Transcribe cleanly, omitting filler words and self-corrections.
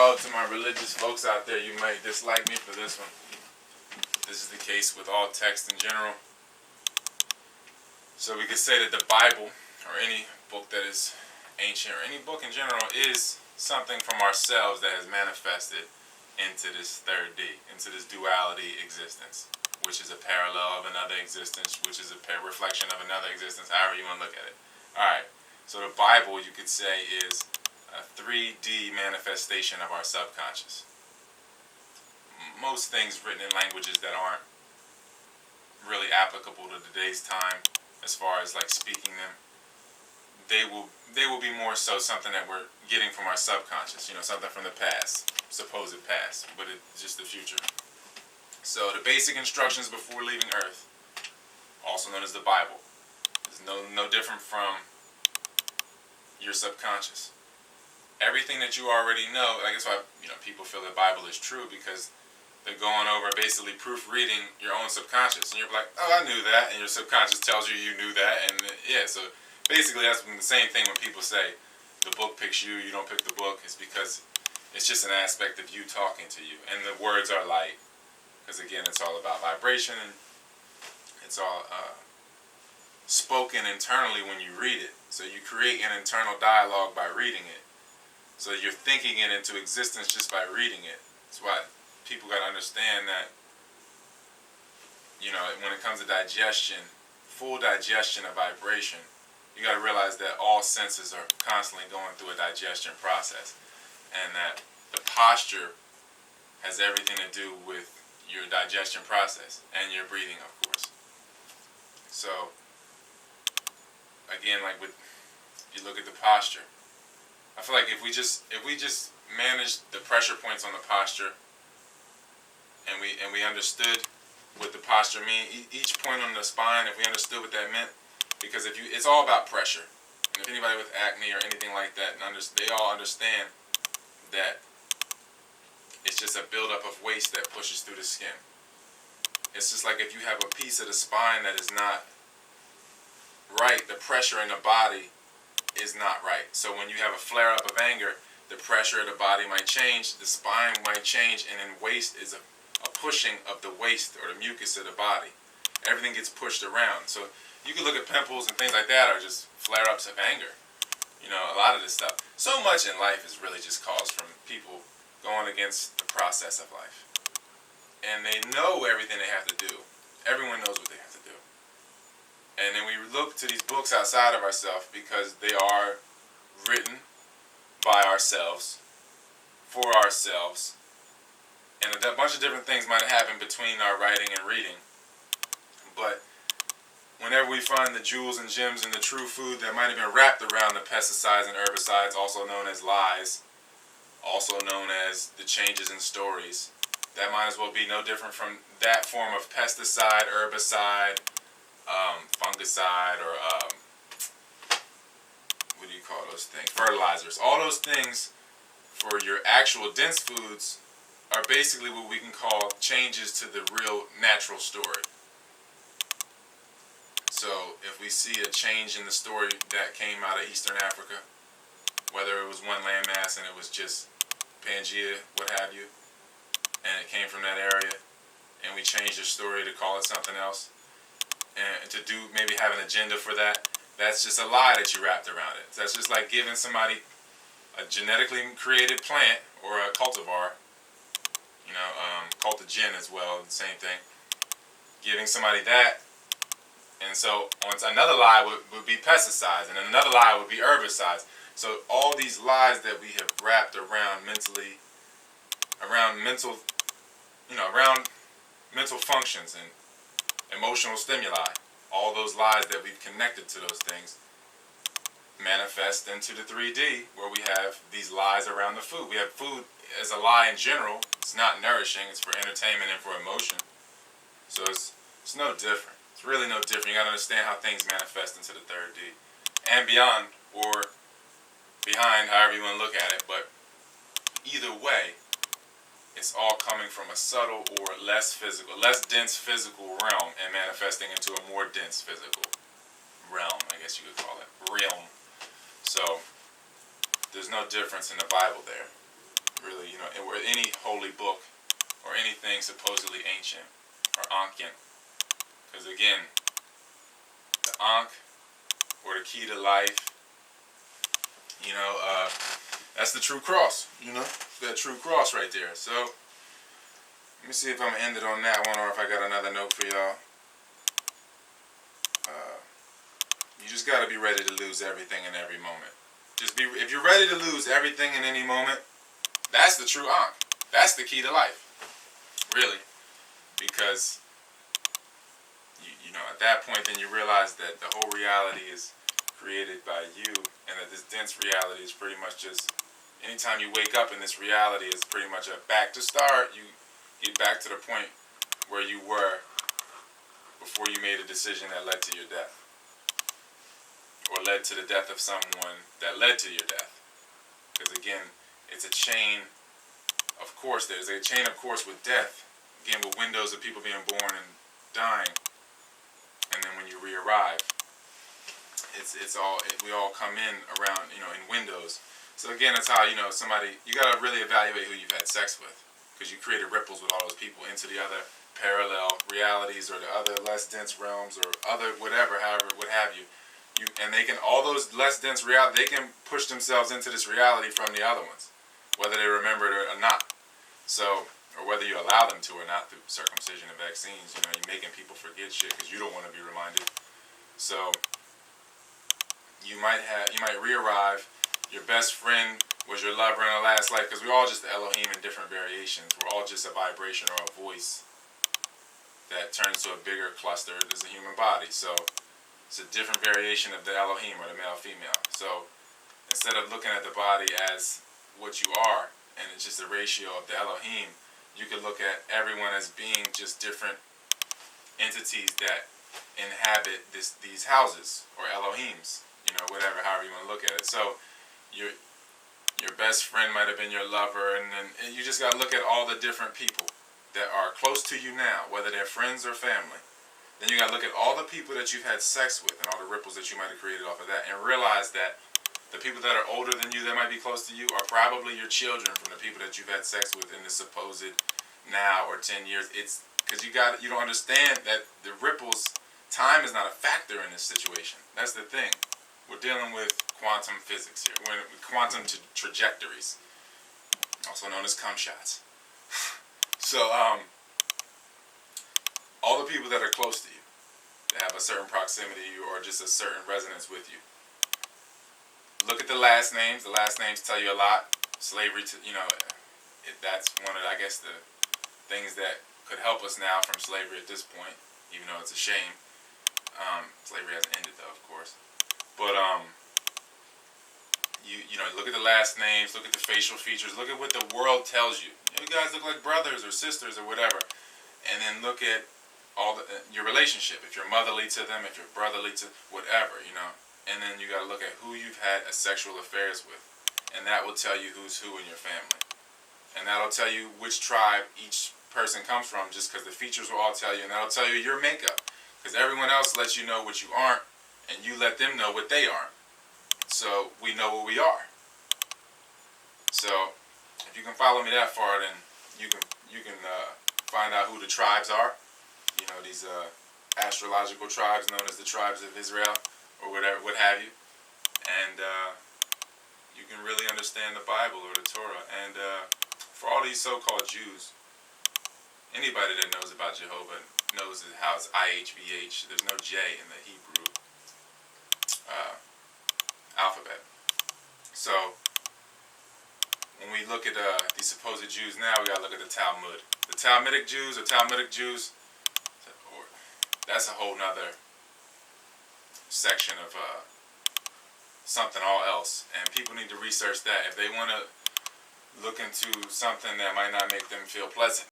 Oh, to my religious folks out there, you might dislike me for this one. This is the case with all text in general. So we could say that the Bible, or any book that is ancient, or any book in general, is something from ourselves that has manifested into this third D, into this duality existence, which is a parallel of another existence, which is a reflection of another existence, however you want to look at it. Alright, so the Bible, you could say, is a 3D manifestation of our subconscious. Most things written in languages that aren't really applicable to today's time, as far as like speaking them, they will be more so something that we're getting from our subconscious, something from the past, supposed past, but it's just the future. So the basic instructions before leaving Earth, also known as the Bible, is no different from your subconscious. Everything that you already know, I guess why people feel the Bible is true, because they're going over basically proofreading your own subconscious, and you're like, oh, I knew that, and your subconscious tells you knew that, and yeah, so basically that's the same thing when people say the book picks you, you don't pick the book. It's because it's just an aspect of you talking to you, and the words are light, because again, it's all about vibration, and it's all spoken internally when you read it. So you create an internal dialogue by reading it. So you're thinking it into existence just by reading it. That's why people got to understand that, when it comes to digestion, full digestion of vibration, you got to realize that all senses are constantly going through a digestion process, and that the posture has everything to do with your digestion process and your breathing, of course. So again, like you look at the posture, I feel like if we just manage the pressure points on the posture, and we understood what the posture means, each point on the spine, if we understood what that meant, because it's all about pressure. And if anybody with acne or anything like that, they all understand that it's just a buildup of waste that pushes through the skin. It's just like if you have a piece of the spine that is not right, the pressure in the body is not right. So when you have a flare-up of anger, the pressure of the body might change, the spine might change, and then waste is a pushing of the waste or the mucus of the body. Everything gets pushed around. So you can look at pimples and things like that are just flare-ups of anger. A lot of this stuff. So much in life is really just caused from people going against the process of life. And they know everything they have to do. Everyone knows what they have to do. And then we look to these books outside of ourselves because they are written by ourselves, for ourselves. And a bunch of different things might happen between our writing and reading. But whenever we find the jewels and gems and the true food that might have been wrapped around the pesticides and herbicides, also known as lies, also known as the changes in stories, that might as well be no different from that form of pesticide, herbicide, fungicide, or what do you call those things? Fertilizers. All those things for your actual dense foods are basically what we can call changes to the real natural story. So if we see a change in the story that came out of Eastern Africa, whether it was one landmass and it was just Pangea, what have you, and it came from that area, and we changed the story to call it something else, and to maybe have an agenda for that, that's just a lie that you wrapped around it. That's just like giving somebody a genetically created plant or a cultivar, cultigen as well, the same thing. Giving somebody that, and so another lie would be pesticides, and another lie would be herbicides. So all these lies that we have wrapped around mentally, around mental functions and emotional stimuli, all those lies that we've connected to those things manifest into the 3D, where we have these lies around the food. We have food as a lie in general. It's not nourishing. It's for entertainment and for emotion. So it's no different. It's really no different. You got to understand how things manifest into the 3rd D and beyond, or behind, however you want to look at it. But either way, it's all coming from a subtle or less dense physical realm and manifesting into a more dense physical realm, I guess you could call it. Realm. So there's no difference in the Bible there. really, or any holy book or anything supposedly ancient or Ankh-ent. Because again, the Ankh, or the key to life, that's the true cross, that true cross right there. So, let me see if I'm going to end it on that one, or if I got another note for y'all. You just got to be ready to lose everything in every moment. If you're ready to lose everything in any moment, that's the true Ankh. That's the key to life, really. Because, at that point, then you realize that the whole reality is created by you, and that this dense reality is pretty much just, anytime you wake up in this reality, is pretty much a back to start. You get back to the point where you were before you made a decision that led to your death, or led to the death of someone that led to your death. Because again, it's a chain of course. There's a chain of course with death, again, with windows of people being born and dying, and then when you re-arrive, we all come in around, in windows. So again, that's how, somebody, you got to really evaluate who you've had sex with, because you created ripples with all those people into the other parallel realities, or the other less dense realms, or other whatever, however, what have you. And they can, all those less dense reality, they can push themselves into this reality from the other ones, whether they remember it or not. So, or whether you allow them to or not through circumcision and vaccines. You're making people forget shit because you don't want to be reminded. So, you might re-arrive. Your best friend was your lover in a last life, because we're all just the Elohim in different variations. We're all just a vibration or a voice that turns to a bigger cluster as a human body. So, it's a different variation of the Elohim, or the male-female. So, instead of looking at the body as what you are, and it's just a ratio of the Elohim, you could look at everyone as being just different entities that inhabit these houses, or Elohims, whatever, however you want to look at it. So, your best friend might have been your lover, and then you just got to look at all the different people that are close to you now, whether they're friends or family. Then you got to look at all the people that you've had sex with, and all the ripples that you might have created off of that, and realize that the people that are older than you, that might be close to you, are probably your children from the people that you've had sex with in the supposed now or 10 years. It's because you don't understand that the ripples, time is not a factor in this situation. That's the thing. We're dealing with quantum physics here. We're in quantum trajectories, also known as cum shots. So, all the people that are close to you, that have a certain proximity to you, or just a certain resonance with you. Look at the last names. The last names tell you a lot. Slavery, that's one of, I guess, the things that could help us now from slavery at this point, even though it's a shame. Slavery hasn't ended, though, of course. But, look at the last names, look at the facial features, look at what the world tells you. You guys look like brothers or sisters or whatever. And then look at your relationship, if you're motherly to them, if you're brotherly to whatever, and then you got to look at who you've had sexual affairs with, and that will tell you who's who in your family, and that'll tell you which tribe each person comes from, just because the features will all tell you, and that'll tell you your makeup, because everyone else lets you know what you aren't, and you let them know what they aren't, so we know what we are. So if you can follow me that far, then you can find out who the tribes are. These astrological tribes known as the tribes of Israel, or whatever, what have you. And you can really understand the Bible or the Torah. And for all these so-called Jews, anybody that knows about Jehovah knows how it's IHVH. There's no J in the Hebrew alphabet. So, when we look at these supposed Jews now, we got to look at the Talmud. The Talmudic Jews, that's a whole nother section of something all else, and people need to research that if they want to look into something that might not make them feel pleasant.